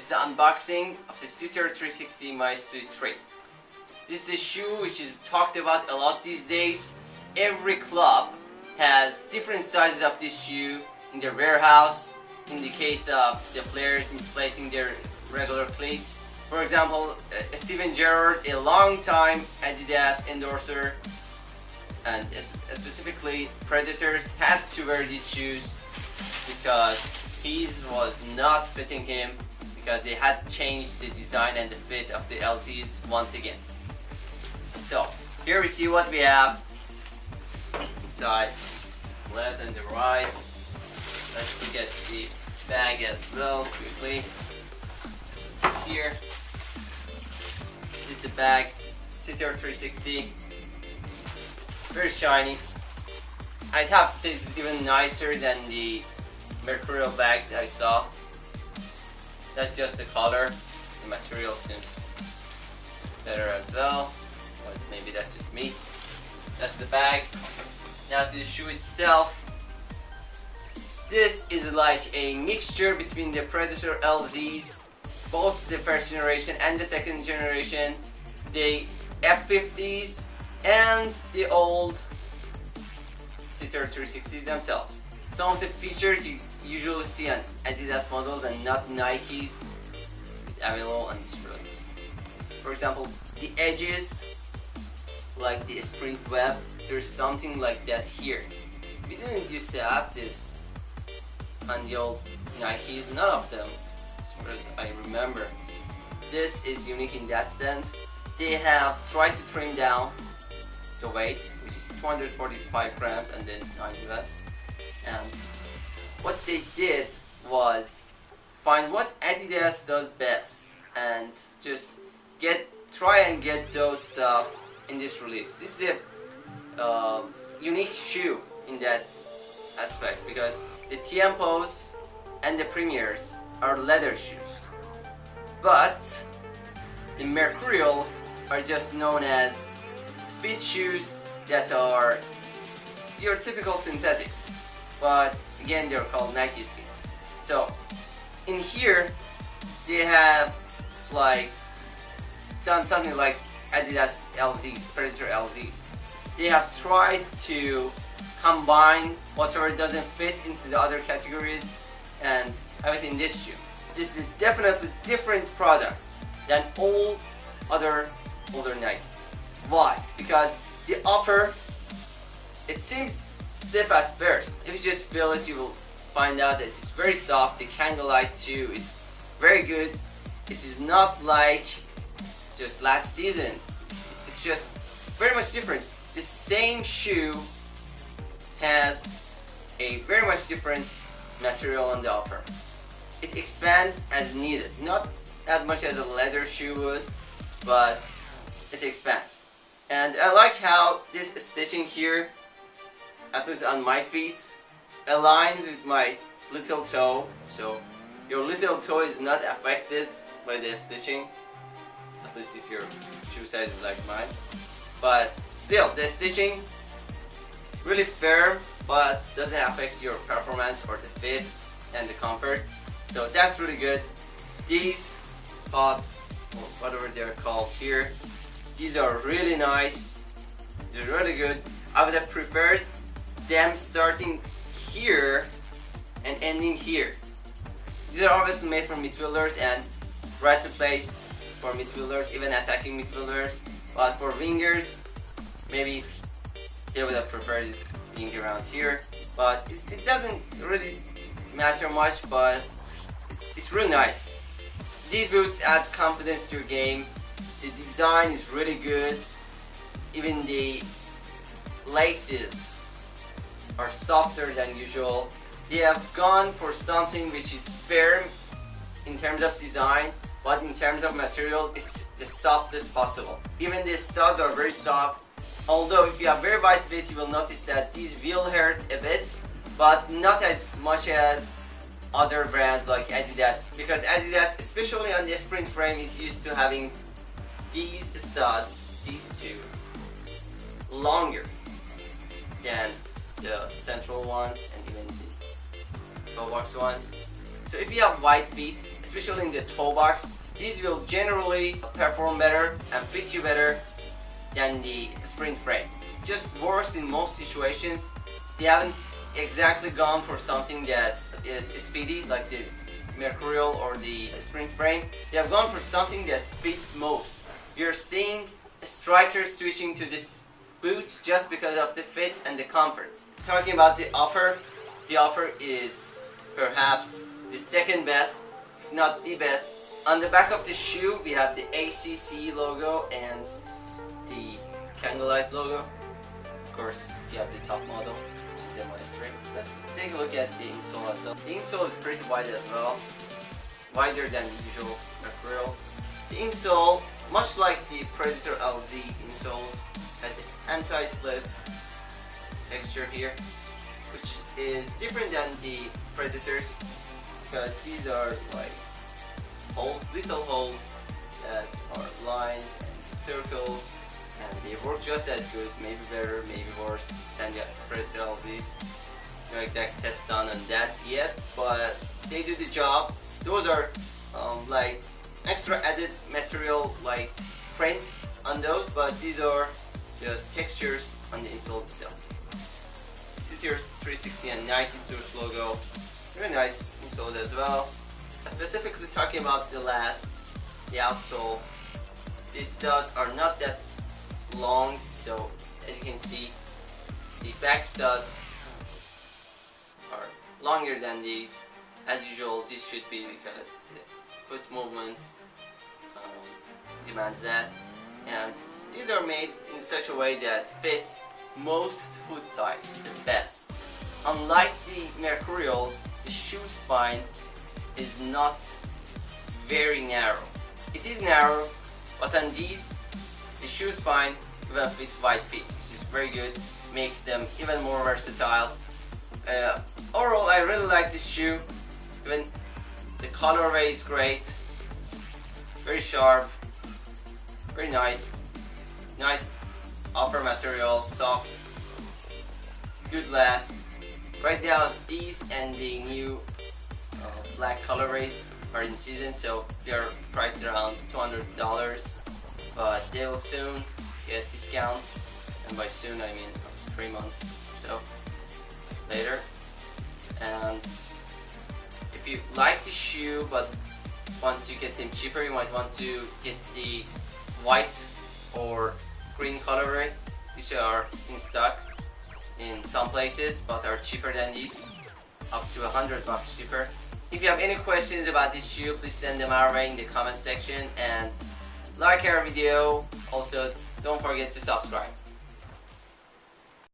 This is the unboxing of the CTR360 Maestri 3. This is the shoe which is talked about a lot these days. Every club has different sizes of this shoe in their warehouse. In the case of the players misplacing their regular cleats. For example, Steven Gerrard, a long-time Adidas endorser, and specifically Predators, had to wear these shoes because his was not fitting him, because they had changed the design and the fit of the LZs once again. So here we see what we have inside, left and the right. Let's look at the bag as well quickly. Here, this is the bag, CTR360. Very shiny. I'd have to say this is even nicer than the mercurial bags I saw. Not just the color, the material seems better as well, but maybe that's just me. That's the bag. Now to the shoe itself. This is like a mixture between the Predator LZs, both the first generation and the second generation, the F50s and the old CTR360s themselves. Some of the features you usually see on Adidas models and not Nikes is available on this release. For example, the edges, like the sprint web, there's something like that here. We didn't used to have this on the old Nikes, none of them, as far as I remember. This is unique in that sense. They have tried to trim down the weight, which is 245 grams and then 9 US. And what they did was find what Adidas does best and just try and get those stuff in this release. This is a unique shoe in that aspect, because the Tiempos and the Premiers are leather shoes, but the Mercurials are just known as speed shoes that are your typical synthetics, but again they're called Nike skis. So in here they have like done something like Adidas LZs, Predator LZs. They have tried to combine whatever doesn't fit into the other categories and have it in this shoe. This is definitely different product than all other older Nikes. Why? Because the upper, it seems stiff at first. If you just feel it, you will find out that it's very soft. The Kangalite too is very good. It is not like just last season. It's just very much different. The same shoe has a very much different material on the upper. It expands as needed, not as much as a leather shoe would, but it expands. And I like how this stitching here, at least on my feet, aligns with my little toe. So your little toe is not affected by the stitching, at least if your shoe size is like mine. But still, the stitching really firm, but doesn't affect your performance or the fit and the comfort. So that's really good. These pods, or whatever they're called here, these are really nice. They're really good. I would have preferred them starting here and ending here. These are obviously made for midfielders and right to place for midfielders, even attacking midfielders. But for wingers, maybe they would have preferred it being around here. But it doesn't really matter much, but it's really nice. These boots add confidence to your game. The design is really good. Even the laces are softer than usual. They have gone for something which is firm in terms of design, but in terms of material, it's the softest possible. Even the studs are very soft. Although if you have very wide feet, you will notice that these will hurt a bit, but not as much as other brands like Adidas, because Adidas, especially on the sprint frame, is used to having these studs, these two, longer than the central ones and even the toe box ones. So if you have wide feet, especially in the toe box. These will generally perform better and fit you better than the sprint frame. Just works in most situations. They haven't exactly gone for something that is speedy like the Mercurial or the sprint frame. They have gone for something that fits most. You're seeing strikers switching to this boot just because of the fit and the comfort. Talking about the upper is perhaps the second best, if not the best. On the back of the shoe we have the ACC logo and the Candlelight logo. Of course, you have the top model, which is the Maestri. Let's take a look at the insole as well. The insole is pretty wide as well, wider than the usual Mercurials. The insole, much like the Predator LZ insoles, has the anti-slip texture here, which is different than the Predators because these are like holes, little holes that are lines and circles, and they work just as good, maybe better, maybe worse than the Predator LZs. No exact test done on that yet, but they do the job. Those are like extra added material like prints on those, but these are just textures on the insole itself. CTR360 and Nike Source logo, very nice insole as well. Specifically talking about the outsole, these studs are not that long, so as you can see, the back studs are longer than these. As usual, this should be because the foot movement demands that, and these are made in such a way that fits most foot types the best. Unlike the Mercurials, the shoe spine is not very narrow. It is narrow, but on these, the shoe spine even fits wide feet, which is very good, makes them even more versatile. Overall, I really like this shoe. Even the colorway is great, very sharp, very nice upper material, soft, good last. Right now, these and the new black colorways are in season, so they're priced around $200, but they will soon get discounts, and by soon I mean 3 months or so later. And if you like the shoe but want to get them cheaper, you might want to get the white or green colorway, which are in stock in some places but are cheaper than these, up to $100 cheaper. If you have any questions about this shoe, please send them our way in the comment section and like our video. Also, don't forget to subscribe.